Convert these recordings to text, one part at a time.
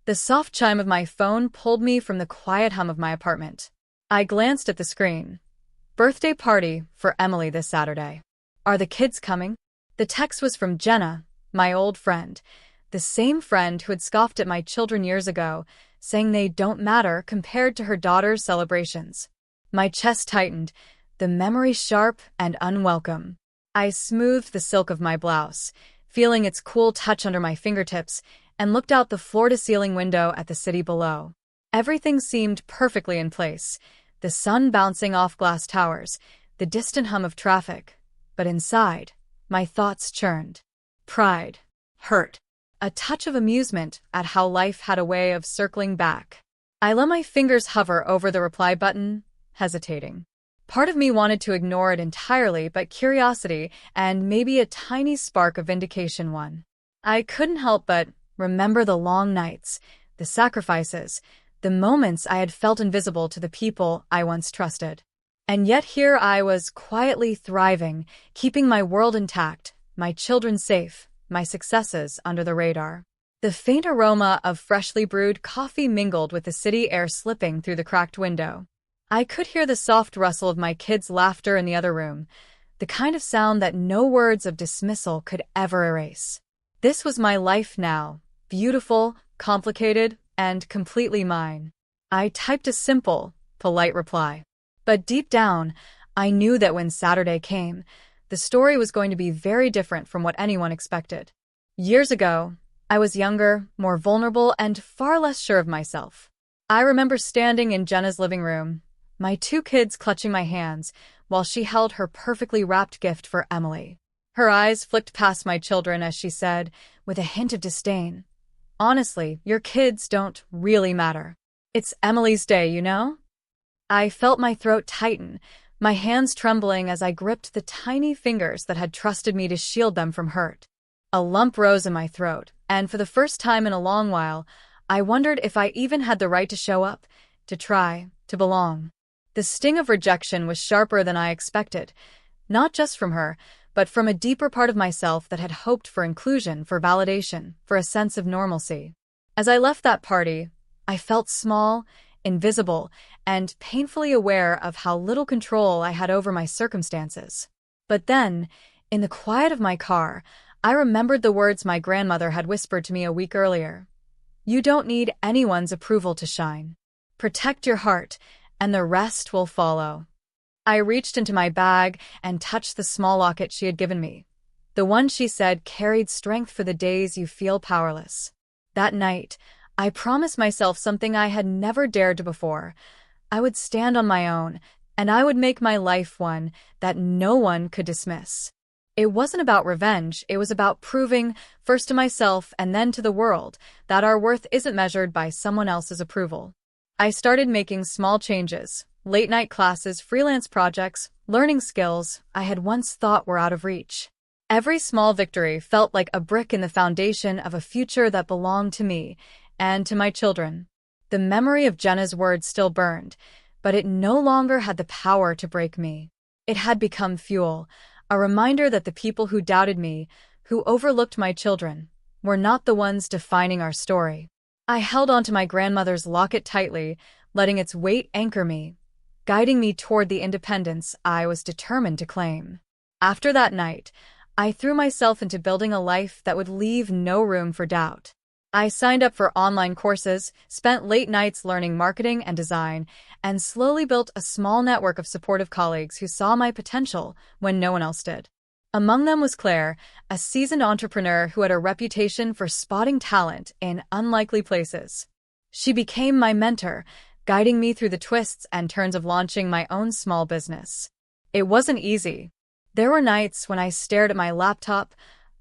The soft chime of my phone pulled me from the quiet hum of my apartment. I glanced at the screen. Birthday party for Emily this Saturday. Are the kids coming? The text was from Jenna, my old friend, the same friend who had scoffed at my children years ago, saying they don't matter compared to her daughter's celebrations. My chest tightened, the memory sharp and unwelcome. I smoothed the silk of my blouse, feeling its cool touch under my fingertips, and looked out the floor-to-ceiling window at the city below. Everything seemed perfectly in place, the sun bouncing off glass towers, the distant hum of traffic. But inside, my thoughts churned. Pride, hurt, a touch of amusement at how life had a way of circling back. I let my fingers hover over the reply button, hesitating. Part of me wanted to ignore it entirely, but curiosity and maybe a tiny spark of vindication won. I couldn't help but remember the long nights, the sacrifices, the moments I had felt invisible to the people I once trusted. And yet here I was quietly thriving, keeping my world intact, my children safe, my successes under the radar. The faint aroma of freshly brewed coffee mingled with the city air slipping through the cracked window. I could hear the soft rustle of my kids' laughter in the other room, the kind of sound that no words of dismissal could ever erase. This was my life now, beautiful, complicated, and completely mine. I typed a simple, polite reply. But deep down, I knew that when Saturday came, the story was going to be very different from what anyone expected. Years ago, I was younger, more vulnerable, and far less sure of myself. I remember standing in Jenna's living room, my two kids clutching my hands, while she held her perfectly wrapped gift for Emily. Her eyes flicked past my children as she said, with a hint of disdain, "Honestly, your kids don't really matter. It's Emily's day, you know?" I felt my throat tighten, my hands trembling as I gripped the tiny fingers that had trusted me to shield them from hurt. A lump rose in my throat, and for the first time in a long while, I wondered if I even had the right to show up, to try, to belong. The sting of rejection was sharper than I expected, not just from her, but from a deeper part of myself that had hoped for inclusion, for validation, for a sense of normalcy. As I left that party, I felt small, invisible, and painfully aware of how little control I had over my circumstances. But then, in the quiet of my car, I remembered the words my grandmother had whispered to me a week earlier. "You don't need anyone's approval to shine. Protect your heart, and the rest will follow." I reached into my bag and touched the small locket she had given me. The one she said carried strength for the days you feel powerless. That night, I promised myself something I had never dared to before. I would stand on my own, and I would make my life one that no one could dismiss. It wasn't about revenge, it was about proving, first to myself and then to the world, that our worth isn't measured by someone else's approval. I started making small changes, late-night classes, freelance projects, learning skills I had once thought were out of reach. Every small victory felt like a brick in the foundation of a future that belonged to me and to my children. The memory of Jenna's words still burned, but it no longer had the power to break me. It had become fuel, a reminder that the people who doubted me, who overlooked my children, were not the ones defining our story. I held onto my grandmother's locket tightly, letting its weight anchor me, guiding me toward the independence I was determined to claim. After that night, I threw myself into building a life that would leave no room for doubt. I signed up for online courses, spent late nights learning marketing and design, and slowly built a small network of supportive colleagues who saw my potential when no one else did. Among them was Claire, a seasoned entrepreneur who had a reputation for spotting talent in unlikely places. She became my mentor, guiding me through the twists and turns of launching my own small business. It wasn't easy. There were nights when I stared at my laptop,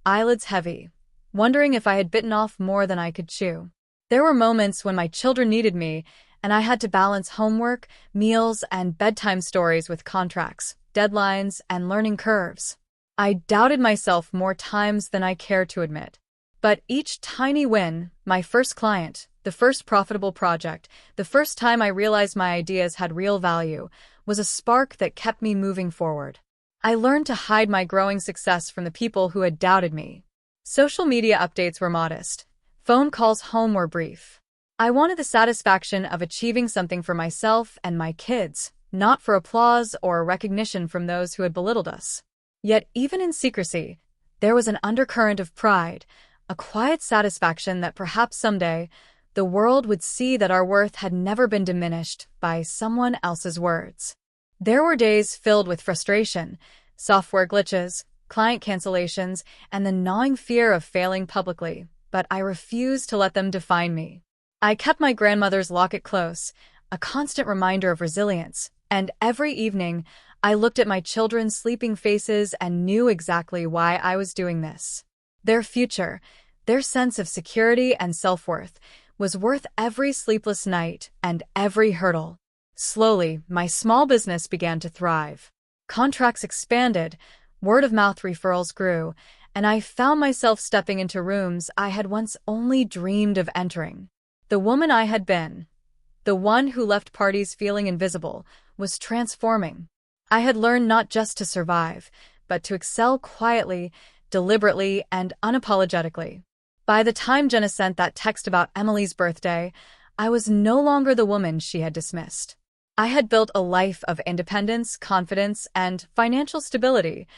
eyelids heavy, wondering if I had bitten off more than I could chew. There were moments when my children needed me, and I had to balance homework, meals, and bedtime stories with contracts, deadlines, and learning curves. I doubted myself more times than I cared to admit. But each tiny win, my first client, the first profitable project, the first time I realized my ideas had real value, was a spark that kept me moving forward. I learned to hide my growing success from the people who had doubted me. Social media updates were modest. Phone calls home were brief. I wanted the satisfaction of achieving something for myself and my kids, not for applause or recognition from those who had belittled us. Yet even in secrecy, there was an undercurrent of pride, a quiet satisfaction that perhaps someday the world would see that our worth had never been diminished by someone else's words. There were days filled with frustration, software glitches, client cancellations, and the gnawing fear of failing publicly, but I refused to let them define me. I kept my grandmother's locket close, a constant reminder of resilience, and every evening I looked at my children's sleeping faces and knew exactly why I was doing this. Their future, their sense of security and self-worth, was worth every sleepless night and every hurdle. Slowly, my small business began to thrive. Contracts expanded, word-of-mouth referrals grew, and I found myself stepping into rooms I had once only dreamed of entering. The woman I had been, the one who left parties feeling invisible, was transforming. I had learned not just to survive, but to excel quietly, deliberately, and unapologetically. By the time Jenna sent that text about Emily's birthday, I was no longer the woman she had dismissed. I had built a life of independence, confidence, and financial stability,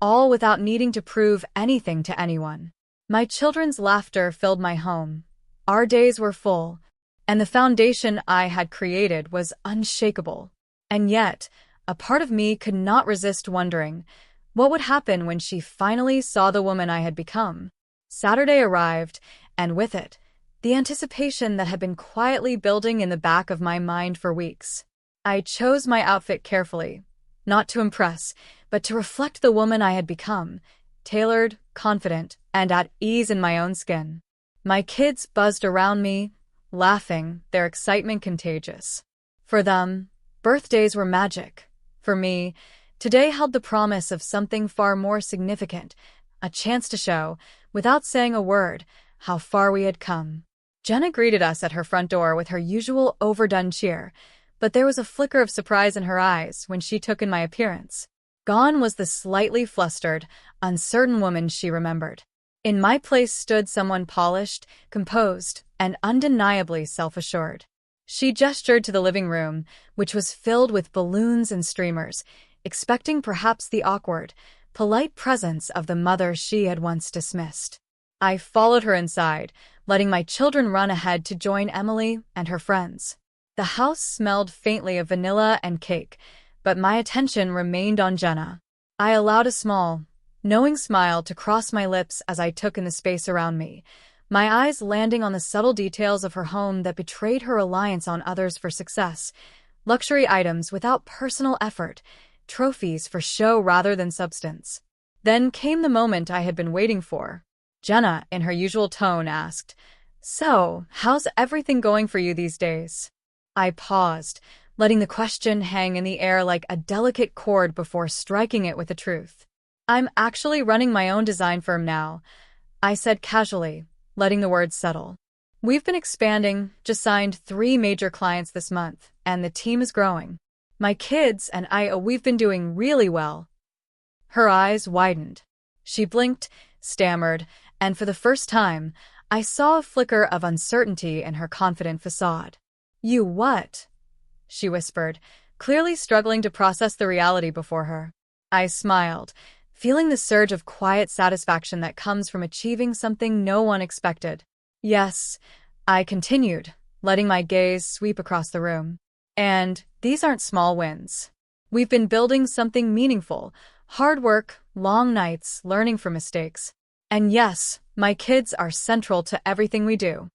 all without needing to prove anything to anyone. My children's laughter filled my home. Our days were full, and the foundation I had created was unshakable. And yet, a part of me could not resist wondering, what would happen when she finally saw the woman I had become? Saturday arrived, and with it, the anticipation that had been quietly building in the back of my mind for weeks. I chose my outfit carefully, not to impress, but to reflect the woman I had become, tailored, confident, and at ease in my own skin. My kids buzzed around me, laughing, their excitement contagious. For them, birthdays were magic. For me, today held the promise of something far more significant, a chance to show, without saying a word, how far we had come. Jenna greeted us at her front door with her usual overdone cheer, but there was a flicker of surprise in her eyes when she took in my appearance. Gone was the slightly flustered, uncertain woman she remembered. In my place stood someone polished, composed, and undeniably self-assured. She gestured to the living room, which was filled with balloons and streamers, expecting perhaps the awkward, polite presence of the mother she had once dismissed. I followed her inside, letting my children run ahead to join Emily and her friends. The house smelled faintly of vanilla and cake, but my attention remained on Jenna. I allowed a small, knowing smile to cross my lips as I took in the space around me, my eyes landing on the subtle details of her home that betrayed her reliance on others for success, luxury items without personal effort, trophies for show rather than substance. Then came the moment I had been waiting for. Jenna, in her usual tone, asked, "So, how's everything going for you these days?" I paused, letting the question hang in the air like a delicate chord before striking it with the truth. "I'm actually running my own design firm now," I said casually, letting the words settle. "We've been expanding, just signed 3 major clients this month, and the team is growing. My kids and we've been doing really well." Her eyes widened. She blinked, stammered, and for the first time, I saw a flicker of uncertainty in her confident facade. "You what?" she whispered, clearly struggling to process the reality before her. I smiled, feeling the surge of quiet satisfaction that comes from achieving something no one expected. "Yes," I continued, letting my gaze sweep across the room. "And these aren't small wins. We've been building something meaningful, hard work, long nights, learning from mistakes. And yes, my kids are central to everything we do."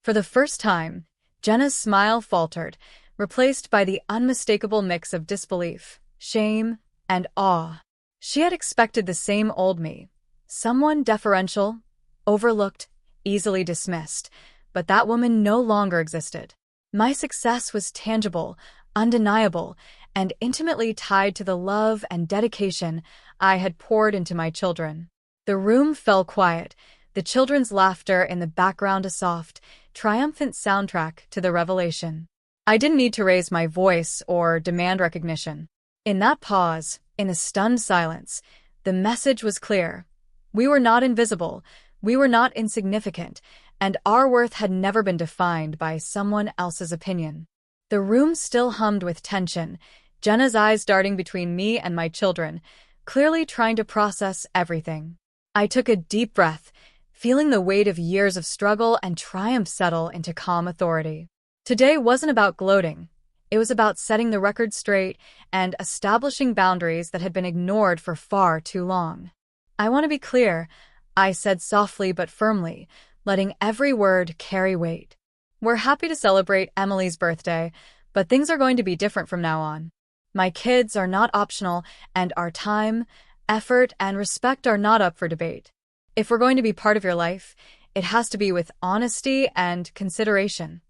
For the first time, Jenna's smile faltered, replaced by the unmistakable mix of disbelief, shame, and awe. She had expected the same old me, someone deferential, overlooked, easily dismissed, but that woman no longer existed. My success was tangible, undeniable, and intimately tied to the love and dedication I had poured into my children. The room fell quiet, the children's laughter in the background a soft, triumphant soundtrack to the revelation. I didn't need to raise my voice or demand recognition. In that pause, in the stunned silence, the message was clear. We were not invisible, we were not insignificant, and our worth had never been defined by someone else's opinion. The room still hummed with tension, Jenna's eyes darting between me and my children, clearly trying to process everything. I took a deep breath, feeling the weight of years of struggle and triumph settle into calm authority. Today wasn't about gloating. It was about setting the record straight and establishing boundaries that had been ignored for far too long. "I want to be clear," I said softly but firmly, letting every word carry weight. "We're happy to celebrate Emily's birthday, but things are going to be different from now on. My kids are not optional, and our time, effort, and respect are not up for debate. If we're going to be part of your life, it has to be with honesty and consideration."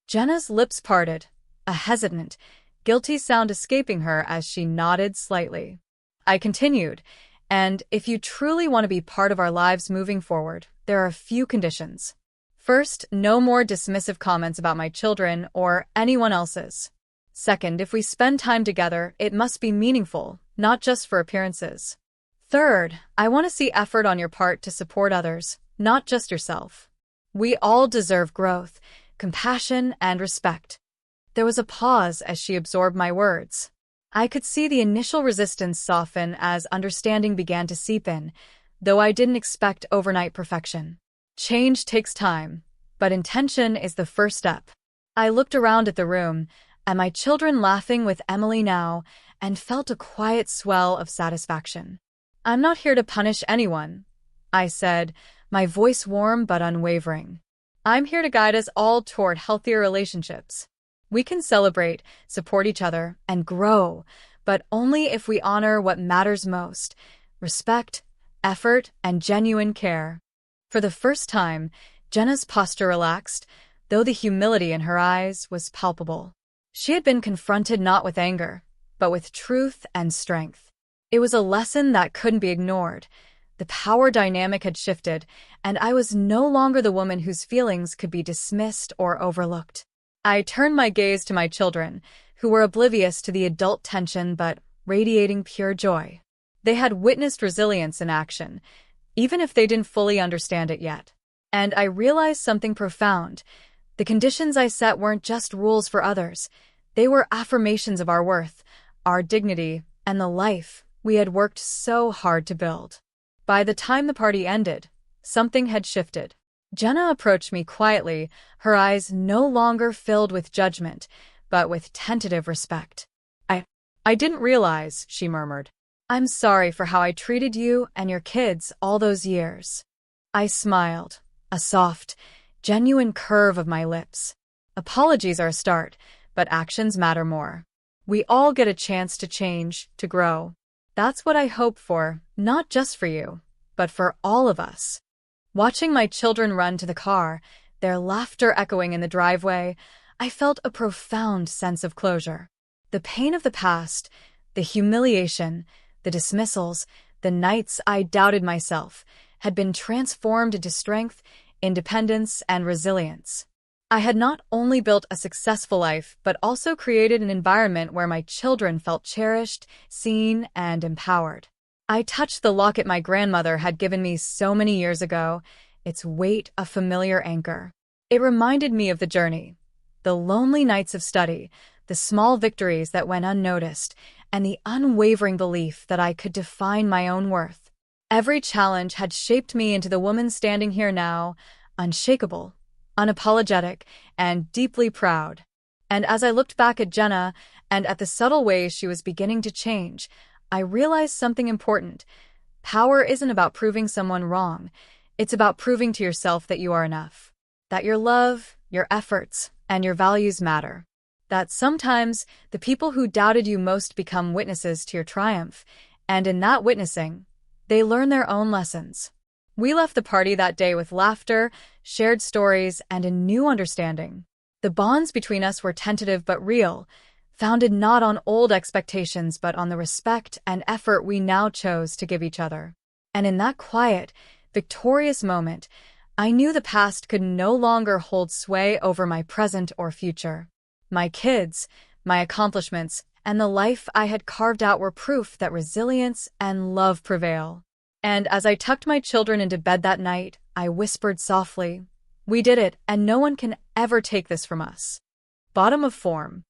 Jenna's lips parted, a hesitant, guilty sound escaping her as she nodded slightly. I continued, "And if you truly want to be part of our lives moving forward, there are a few conditions. First, no more dismissive comments about my children or anyone else's. Second, if we spend time together, it must be meaningful, not just for appearances. Third, I want to see effort on your part to support others, not just yourself. We all deserve growth, compassion, and respect." There was a pause as she absorbed my words. I could see the initial resistance soften as understanding began to seep in, though I didn't expect overnight perfection. Change takes time, but intention is the first step. I looked around at the room, at my children laughing with Emily now, and felt a quiet swell of satisfaction. "I'm not here to punish anyone," I said, my voice warm but unwavering. "I'm here to guide us all toward healthier relationships. We can celebrate, support each other, and grow, but only if we honor what matters most: respect, effort, and genuine care." For the first time, Jenna's posture relaxed, though the humility in her eyes was palpable. She had been confronted not with anger, but with truth and strength. It was a lesson that couldn't be ignored. The power dynamic had shifted, and I was no longer the woman whose feelings could be dismissed or overlooked. I turned my gaze to my children, who were oblivious to the adult tension but radiating pure joy. They had witnessed resilience in action, even if they didn't fully understand it yet. And I realized something profound. The conditions I set weren't just rules for others. They were affirmations of our worth, our dignity, and the life we had worked so hard to build. By the time the party ended, something had shifted. Jenna approached me quietly, her eyes no longer filled with judgment, but with tentative respect. I didn't realize," she murmured. "I'm sorry for how I treated you and your kids all those years." I smiled, a soft, genuine curve of my lips. "Apologies are a start, but actions matter more. We all get a chance to change, to grow. That's what I hope for, not just for you, but for all of us." Watching my children run to the car, their laughter echoing in the driveway, I felt a profound sense of closure. The pain of the past, the humiliation, the dismissals, the nights I doubted myself, had been transformed into strength, independence, and resilience. I had not only built a successful life, but also created an environment where my children felt cherished, seen, and empowered. I touched the locket my grandmother had given me so many years ago, its weight a familiar anchor. It reminded me of the journey, the lonely nights of study, the small victories that went unnoticed, and the unwavering belief that I could define my own worth. Every challenge had shaped me into the woman standing here now, unshakable, unapologetic, and deeply proud. And as I looked back at Jenna and at the subtle ways she was beginning to change, I realized something important. Power isn't about proving someone wrong. It's about proving to yourself that you are enough, that your love, your efforts, and your values matter. That sometimes the people who doubted you most become witnesses to your triumph, and in that witnessing, they learn their own lessons. We left the party that day with laughter, shared stories, and a new understanding. The bonds between us were tentative but real, founded not on old expectations but on the respect and effort we now chose to give each other. And in that quiet, victorious moment, I knew the past could no longer hold sway over my present or future. My kids, my accomplishments, and the life I had carved out were proof that resilience and love prevail. And as I tucked my children into bed that night, I whispered softly, We did it, and no one can ever take this from us. Bottom of form.